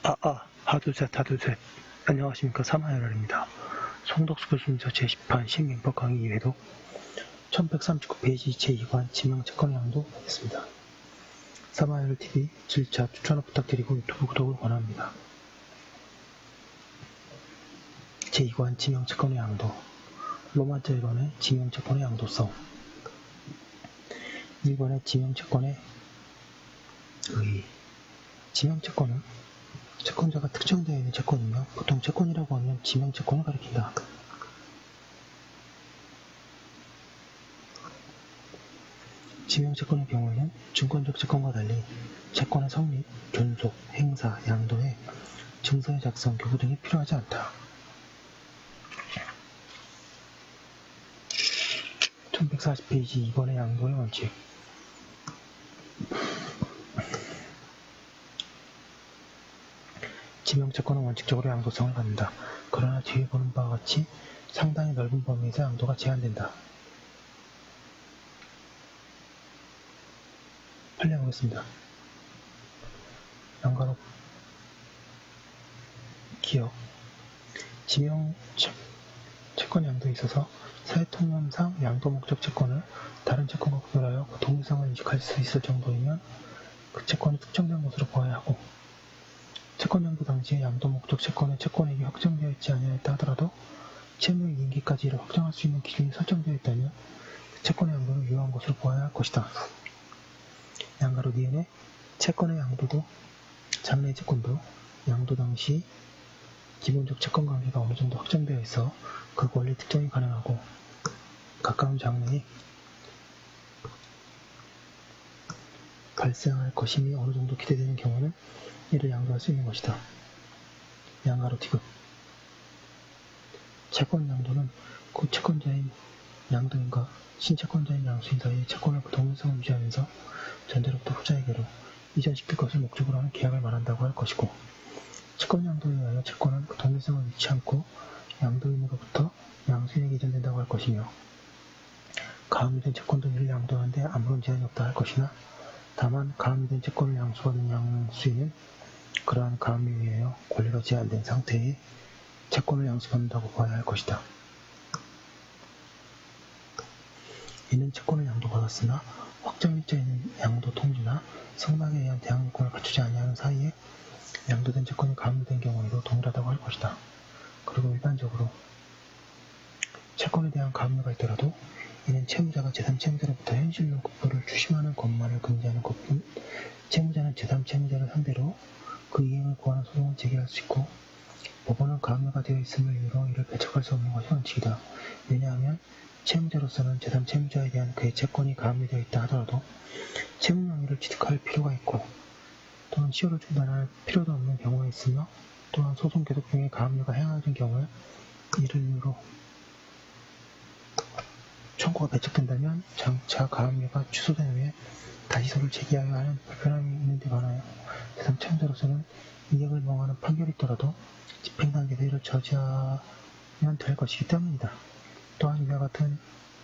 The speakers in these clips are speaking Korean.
하둘셋. 안녕하십니까. 사마열혈입니다. 송덕수 교수님서 제10판 신민법 강의 2회독 1139페이지 제2관 지명채권의 양도 있습니다. 사마열TV 7차 추천을 부탁드리고 유튜브 구독을 권합니다. 제2관 지명채권의 양도 로마자 1번의 지명채권의 양도성 1번의 지명채권의 의의 지명채권은 채권자가 특정되어 있는 채권이며 보통 채권이라고 하면 지명채권을 가리킨다. 지명채권의 경우에는 증권적 채권과 달리 채권의 성립, 존속, 행사, 양도에 증서의 작성, 교부 등이 필요하지 않다. 1140페이지 2번의 양도의 원칙 지명채권은 원칙적으로 양도성을 갖는다. 그러나 뒤에 보는 바와 같이 상당히 넓은 범위에서 양도가 제한된다. 판례해보겠습니다. 양가로 기억 지명채권 양도에 있어서 사회통념상 양도 목적 채권을 다른 채권과 구별하여 그 동일성을 인식할 수 있을 정도이면 그 채권이 특정된 것으로 보아야 하고 채권 양도 당시에 양도 목적 채권의 채권액이 확정되어 있지 아니하였다 하더라도 채무의 임기까지 이를 확정할 수 있는 기준이 설정되어 있다면 그 채권의 양도는 유효한 것으로 보아야 할 것이다. 양가로 니은의 채권의 양도도 장래 채권도 양도 당시 기본적 채권 관계가 어느 정도 확정되어 있어 그 권리 특정이 가능하고 가까운 장래에 발생할 것임이 어느 정도 기대되는 경우는 이를 양도할 수 있는 것이다. 양가로 디귿 채권 양도는 그 채권자인 양도인과 신채권자인 양수인 사이의 채권의 동일성을 유지하면서 전자로부터 후자에게로 이전시킬 것을 목적으로 하는 계약을 말한다고 할 것이고 채권 양도에 의하여 채권은 그 동일성을 잃지 않고 양도인으로부터 양수인에게 이전된다고 할 것이며 가압류 된 채권도 이를 양도하는데 아무런 제한이 없다 할 것이나 다만 가압류 된 채권을 양수받은 양수인은 그러한 가압류에 의하여 권리가 제한된 상태에 채권을 양수받는다고 봐야 할 것이다. 이는 채권을 양도받았으나 확정일자에는 양도 통지나 성납에 의한 대항 요건을 갖추지 아니하는 사이에 양도된 채권이 가압류된 경우에도 동일하다고 할 것이다. 그리고 일반적으로 채권에 대한 가압류가 있더라도 이는 채무자가 제3채무자로부터 현실로 급부를 추심하는 것만을 금지하는 것뿐 채무자는 제3채무자를 상대로 그 이행을 구하는 소송을 제기할 수 있고 법원은 가압류가 되어 있음을 이유로 이를 배척할 수 없는 것이 원칙이다. 왜냐하면 채무자로서는 제3채무자에 대한 그의 채권이 가압류되어 있다 하더라도 채무 명의를 취득할 필요가 있고 또는 시효를 중단할 필요도 없는 경우가 있으며 또한 소송 계속 중에 가압류가 행하여진 경우에 이를 이유로 청구가 배척된다면 장차 가압류가 취소된 후에 다시 소를 제기하여 하는 불편함이 있는 데 관하여 제3채무자로서는 이익을 명하는 판결이 있더라도 집행단계에서 이를 저지하면 될 것이기 때문이다. 또한 이와 같은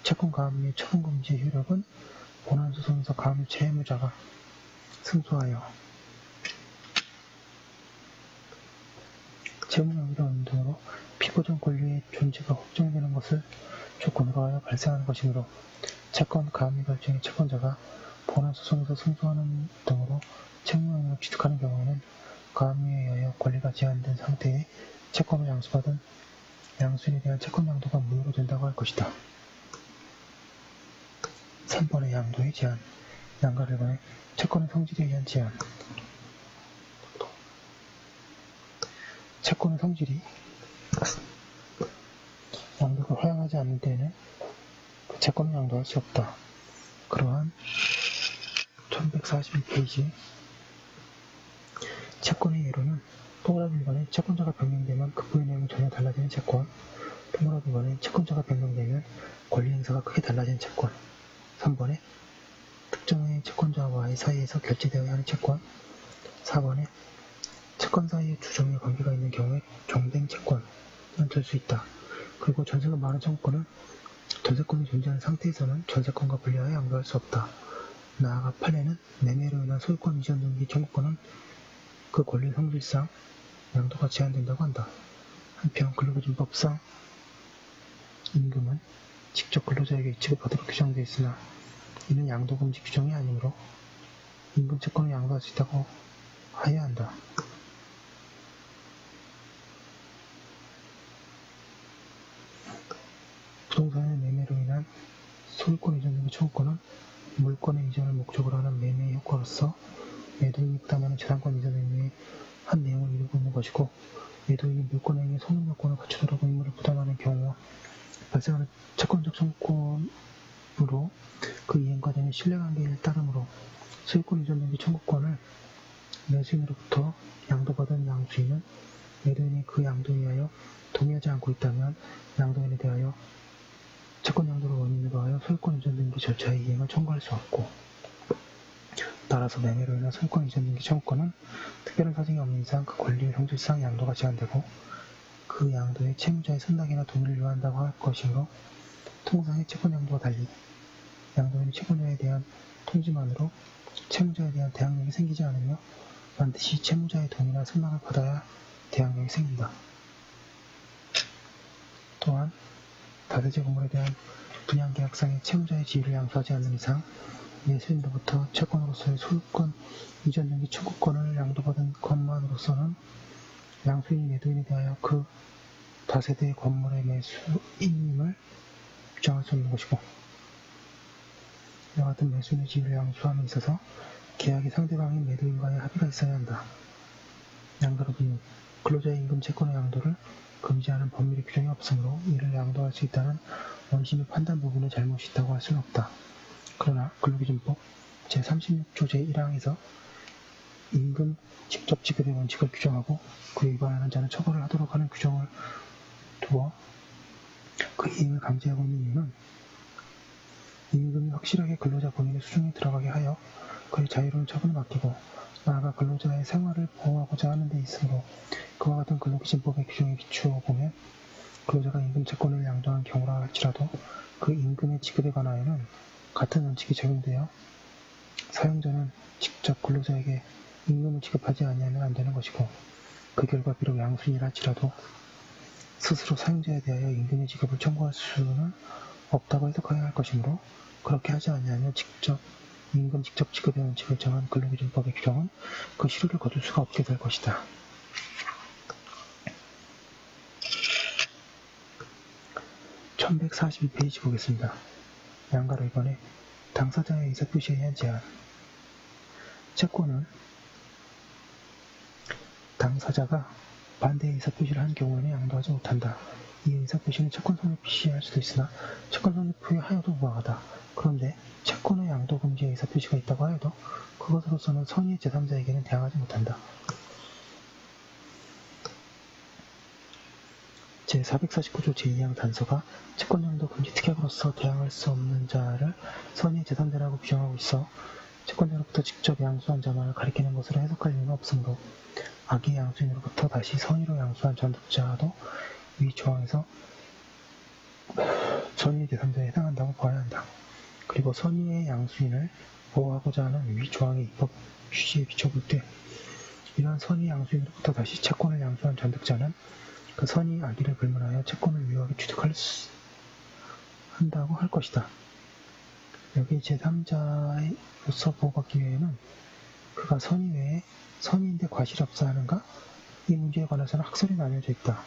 채권 가압류의 처분 금지의 효력은 본안 소송에서 가압류 채무자가 승소하여 채무 명의로 얻는 등으로 피고전 권리의 존재가 확정되는 것을 조건으로 하여 발생하는 것이므로 채권 가압류 결정의 채권자가 본안 소송에서 승소하는 등으로 채무 명의로 취득하는 경우에는 가압류에 의하여 권리가 제한된 상태에 채권을 양수받은 양수인에 대한 채권 양도가 무효로 된다고 할 것이다. 3번의 양도의 제한 양가를 관해 채권의 성질에 의한 제한 채권의 성질이 양도를 허용하지 않는 때에는 그 채권을 양도할 수 없다. 그러한 1142페이지 채권의 예로는 동그라미 1번에 채권자가 변경되면 급부의 내용이 전혀 달라지는 채권 동그라미 2번에 채권자가 변경되면 권리 행사가 크게 달라지는 채권 3번에 특정의 채권자와의 사이에서 결제되어야 하는 채권 4번에 채권 사이에 주종의 관계가 있는 경우에 경쟁 채권은 될 수 있다. 그리고 전세가 많은 청구권은 전세권이 존재하는 상태에서는 전세권과 분리하여 양도할 수 없다. 나아가 판례는 매매로 인한 소유권 이전 등기 청구권은 그 권리 성질상 양도가 제한된다고 한다. 한편 근로기준법상 임금은 직접 근로자에게 지급하도록 규정되어 있으나 이는 양도금지 규정이 아니므로 임금 채권을 양도할 수 있다고 하여야 한다. 부동산의 매매로 인한 소유권 이전 등의 청구권은 물권의 이전을 목적으로 하는 매매의 효과로서 매도인이 부담하는 재산권 이전 의무의 한 내용을 이루고 있는 것이고, 매도인이 물권행위의 성능 요건을 갖추도록 의무를 부담하는 경우 발생하는 채권적 청구권으로 그 이행 과정의 신뢰관계를 따르므로 소유권 이전 등의 청구권을 매수인으로부터 양도받은 양수인은 매도인이 그 양도에 대하여 동의하지 않고 있다면 양도인에 대하여 채권 양도를 원인으로 하여 소유권 이전 등기 절차의 이행을 청구할 수 없고, 따라서 매매로 인한 소유권 이전 등기 청구권은 특별한 사정이 없는 이상 그 권리의 성질상 양도가 제한되고 그 양도에 채무자의 승낙이나 동의를 요한다고 할 것이므로 통상의 채권 양도와 달리 양도인이 채권자에 대한 통지만으로 채무자에 대한 대항력이 생기지 않으며 반드시 채무자의 동의나 승낙을 받아야 대항력이 생긴다. 또한 다세제 건물에 대한 분양계약상의 채무자의 지위를 양수하지 않는 이상 매수인으로부터 채권으로서의 소유권 이전 등기 청구권을 양도받은 것만으로서는 양수인이 매도인에 대하여 그 다세대 건물의 매수인임을 주장할 수 없는 것이고, 이와 같은 매수인의 지위를 양수함에 있어서 계약의 상대방인 매도인과의 합의가 있어야 한다. 양도로 근로자의 임금 채권의 양도를 금지하는 법률의 규정이 없으므로 이를 양도할 수 있다는 원심의 판단 부분에 잘못이 있다고 할 수는 없다. 그러나 근로기준법 제36조 제1항에서 임금 직접 지급의 원칙을 규정하고 그에 위반하는 자는 처벌을 하도록 하는 규정을 두어 그 이행을 강제하고 있는 이유는 임금이 확실하게 근로자 본인의 수중에 들어가게 하여 그의 자유로운 처분을 맡기고 나아가 근로자의 생활을 보호하고자 하는 데 있으므로 그와 같은 근로기준법의 규정에 비추어 보면 근로자가 임금 채권을 양도한 경우라 할지라도 그 임금의 지급에 관하여는 같은 원칙이 적용되어 사용자는 직접 근로자에게 임금을 지급하지 아니하면 안 되는 것이고, 그 결과 비록 양수인이라 할지라도 스스로 사용자에 대하여 임금의 지급을 청구할 수는 없다고 해석하여야 할 것이므로 그렇게 하지 아니하면 임금 직접 지급의 원칙을 정한 근로기준법의 규정은 그 실효를 거둘 수가 없게 될 것이다. 1142페이지 보겠습니다. 양가로 2번에 당사자의 의사표시에 의한 제한. 채권은 당사자가 반대의 의사표시를 한 경우에는 양도하지 못한다. 이 의사표시는 채권 성립 시할 수도 있으나 채권 성립 후에 하여도 무방하다. 그런데 채권의 양도 금지의 의사표시가 있다고 하여도 그것으로서는 선의의 제3자에게는 대항하지 못한다. 제449조 제2항 단서가 채권양도 금지 특약으로서 대항할 수 없는 자를 선의의 제3자라고 규정하고 있어 채권자로부터 직접 양수한 자만을 가리키는 것으로 해석할 이유는 없으므로 악의 양수인으로부터 다시 선의로 양수한 전득자도 위 조항에서 선의의 제3자에 해당한다고 봐야 한다. 그리고 선의의 양수인을 보호하고자 하는 위 조항의 입법 취지에 비춰볼 때 이러한 선의 양수인으로부터 다시 채권을 양수한 전득자는 그 선의 악의를 불문하여 채권을 유효하게 취득할 수 한다고 할 것이다. 여기 제3자로서 보호받기 위해는 그가 선의 외에 선의인데 과실이 없어야 하는가? 이 문제에 관해서는 학설이 나뉘어져 있다.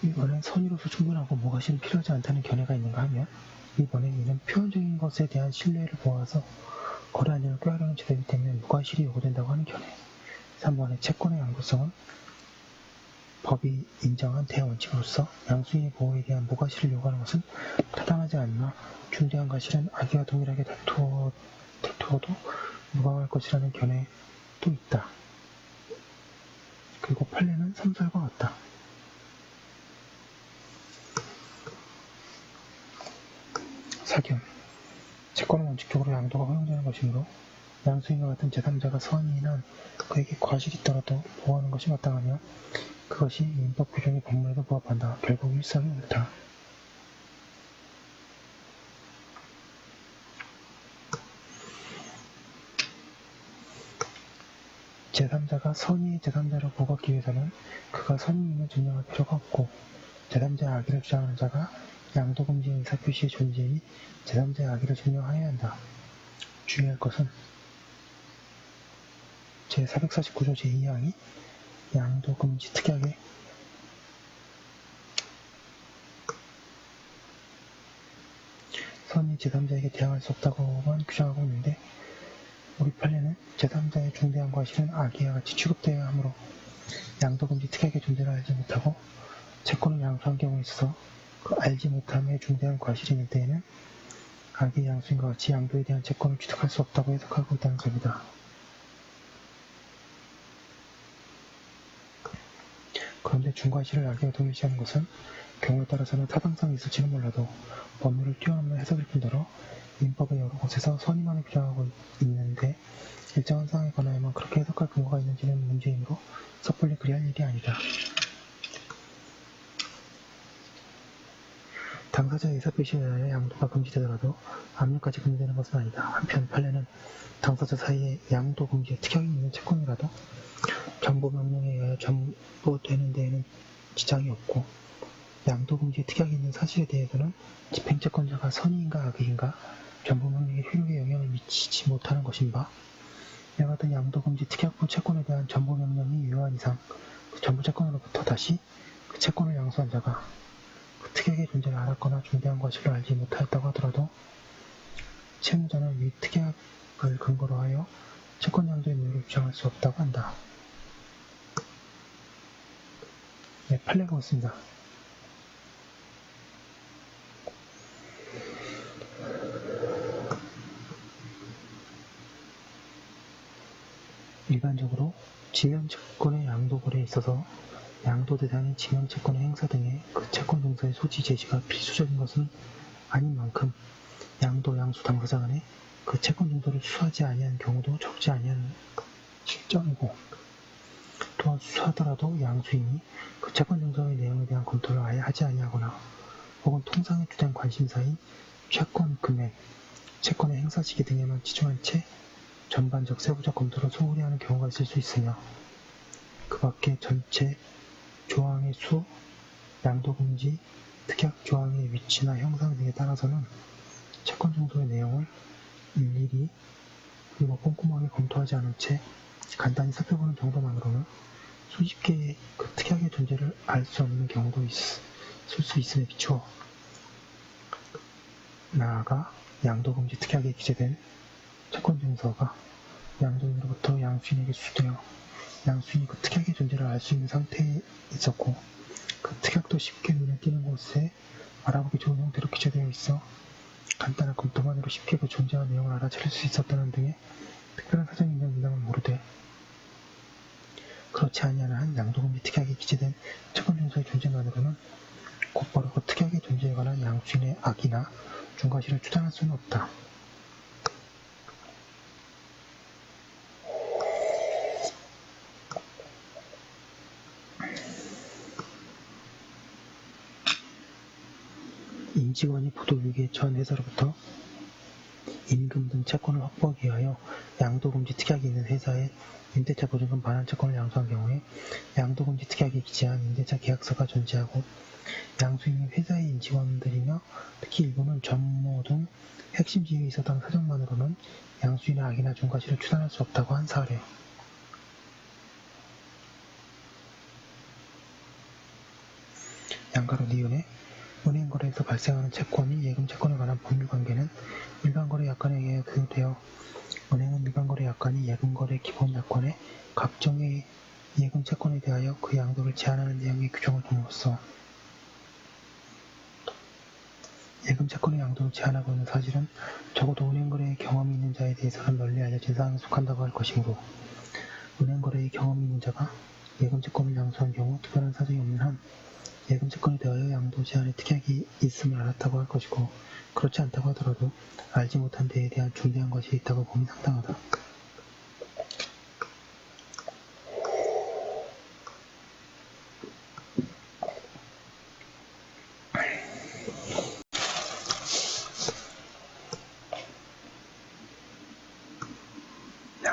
이번엔 선의로서 충분하고 무과실은 필요하지 않다는 견해가 있는가 하면 이번엔 이는 표현적인 것에 대한 신뢰를 보아서 거래 안전을 꾀하려는 제도이기 때문에 무과실이 요구된다고 하는 견해. 3번의 채권의 양도성은 법이 인정한 대원칙으로서 양수인의 보호에 대한 무과실을 요구하는 것은 타당하지 않으나 중대한 과실은 악의와 동일하게 다투어도 무방할 것이라는 견해도 있다. 그리고 판례는 삼설과 같다. 사견. 채권은 원칙적으로 양도가 허용되는 것이므로 양수인과 같은 제3자가 선의인한 그에게 과실이 있더라도 보호하는 것이 마땅하며 그것이 민법 규정의 법문에도 부합한다. 결국 일석이 옳다. 제3자가 선의의 제3자를 보호받기 위해서는 그가 선의임을 증명할 필요가 없고 제3자의 악의를 주장하는 자가 양도금지의 의사표시의 존재 및 제3자의 악의를 증명하여야 한다. 주의할 것은 제449조 제2항이 양도금지 특약에 선의 제3자에게 대항할 수 없다고만 규정하고 있는데 우리 판례는 제3자의 중대한 과실은 악의와 같이 취급되어야 하므로 양도금지 특약의 존재를 알지 못하고 채권을 양수한 경우에 있어서 그 알지 못함의 중대한 과실이 있는 때에는 악의 양수인과 같이 양도에 대한 채권을 취득할 수 없다고 해석하고 있다는 점이다. 그런데 중과실을 악의가 동일시하는 것은 경우에 따라서는 타당성이 있을지는 몰라도 법률을 뛰어넘는 해석일 뿐더러 민법의 여러 곳에서 선의만을 규정하고 있는데 일정한 상황에 관하여만 그렇게 해석할 근거가 있는지는 문제이므로 섣불리 그리할 일이 아니다. 당사자의 의사표시에 의하여 양도가 금지되더라도 압류까지 금지되는 것은 아니다. 한편 판례는 당사자 사이에 양도 금지의 특약이 있는 채권이라도 정보명령에 의하여 전보되는 데에는 지장이 없고 양도 금지의 특약이 있는 사실에 대해서는 집행채권자가 선의인가 악의인가 전보명령의 효력에 영향을 미치지 못하는 것인 바 이와 같은 양도 금지 특약부 채권에 대한 전보명령이 유효한 이상 그 전부채권으로부터 다시 그 채권을 양수한 자가 그 특약의 존재를 알았거나 중대한 과실을 알지 못하였다고 하더라도 채무자는 이 특약을 근거로 하여 채권 양도의 무효를 주장할 수 없다고 한다. 네, 판례가 없습니다. 일반적으로 지면채권의 양도거래에 있어서 양도 대상인 지면채권의 행사 등의 그 채권 증서의 소지 제시가 필수적인 것은 아닌 만큼 양도 양수 당사자 간에 그 채권 증서를 수수하지 아니한 경우도 적지 아니한 실정이고 또한 수수하더라도 양수인이 그 채권 증서의 내용에 대한 검토를 아예 하지 아니하거나 혹은 통상의 주된 관심사인 채권 금액, 채권의 행사 시기 등에만 치중한 채 전반적 세부적 검토를 소홀히 하는 경우가 있을 수 있으며 그 밖에 전체 조항의 수, 양도금지, 특약 조항의 위치나 형상 등에 따라서는 채권 증서의 내용을 일일이 그리고 꼼꼼하게 검토하지 않은 채 간단히 살펴보는 정도만으로는 수십 개의 그 특약의 존재를 알 수 없는 경우도 있을 수 있음에 비추어 나아가 양도금지 특약에 기재된 채권 증서가 양도인으로부터 양수인에게 수수되어 양수인이 그 특약의 존재를 알 수 있는 상태에 있었고 그 특약도 쉽게 눈에 띄는 곳에 알아보기 좋은 형태로 기재되어 있어 간단한 검토만으로 쉽게 그 존재와 내용을 알아차릴 수 있었다는 등의 특별한 사정이 있는 이상은 모르되 그렇지 아니하는 한 양도금지 특약에 기재된 채권 증서의 존재만으로는 곧바로 그 특약의 존재에 관한 양수인의 악의나 중과실을 추단할 수는 없다. 임직원이 부도유기의 전 회사로부터 임금 등 채권을 확보하기 위하여 양도금지 특약이 있는 회사에 임대차 보증금 반환 채권을 양수한 경우에 양도금지 특약에 기재한 임대차 계약서가 존재하고 양수인이 회사의 임직원들이며 특히 일부는 전무 등 핵심 지위에 있었던 사정만으로는 양수인의 악의나 중과실을 추단할 수 없다고 한 사례. 양가로 니은에 은행거래에서 발생하는 채권이 예금채권에 관한 법률관계는 일반거래 약관에 의해 규정되어 은행은 일반거래 약관이 예금거래 기본약관의 각종의 예금채권에 대하여 그 양도를 제한하는 내용의 규정을 둠으로써 예금채권의 양도를 제한하고 있는 사실은 적어도 은행거래의 경험이 있는 자에 대해서는 널리 알려진 사항에 속한다고 할 것이므로 은행거래의 경험이 있는 자가 예금채권을 양수한 경우 특별한 사정이 없는 한 예금채권에 대하여 양도 제한의 특약이 있음을 알았다고 할 것이고 그렇지 않다고 하더라도 알지 못한 데에 대한 중대한 것이 있다고 봄이 상당하다.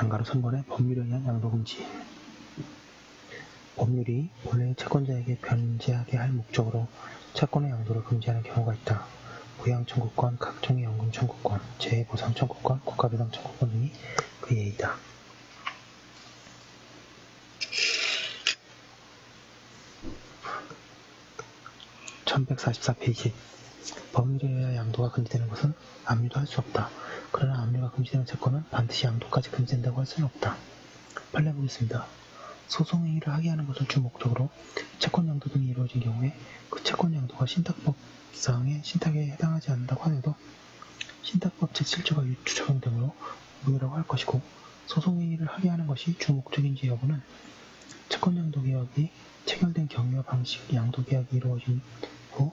단가로 3번에 법률에 의한 양도금지. 법률이 본래의 채권자에게 변제하게 할 목적으로 채권의 양도를 금지하는 경우가 있다. 부양청구권, 각종의 연금 청구권, 재해보상 청구권, 국가배당 청구권 등이 그 예이다. 1144페이지. 법률에 의하여 양도가 금지되는 것은 압류도 할 수 없다. 그러나 압류가 금지되는 채권은 반드시 양도까지 금지된다고 할 수는 없다. 판례 보겠습니다. 소송행위를 하게 하는 것을 주 목적으로 채권 양도 등이 이루어진 경우에 그 채권 양도가 신탁법상의 신탁에 해당하지 않는다고 하여도 신탁법 제7조가 유추 적용되므로 무효라고 할 것이고, 소송행위를 하게 하는 것이 주 목적인지 여부는 채권 양도 계약이 체결된 경위와 방식, 양도 계약이 이루어진 후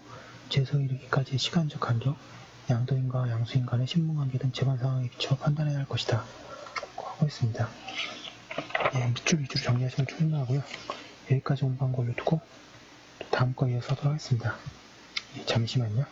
제소에 이르기까지의 시간적 간격, 양도인과 양수인 간의 신분관계 등 재반 상황에 비추어 판단해야 할 것이다 하고 있습니다. 밑줄 위주로 정리하시면 충분하고요. 여기까지 공부한 걸로 두고 다음 거 이어서 하도록 하겠습니다. 잠시만요.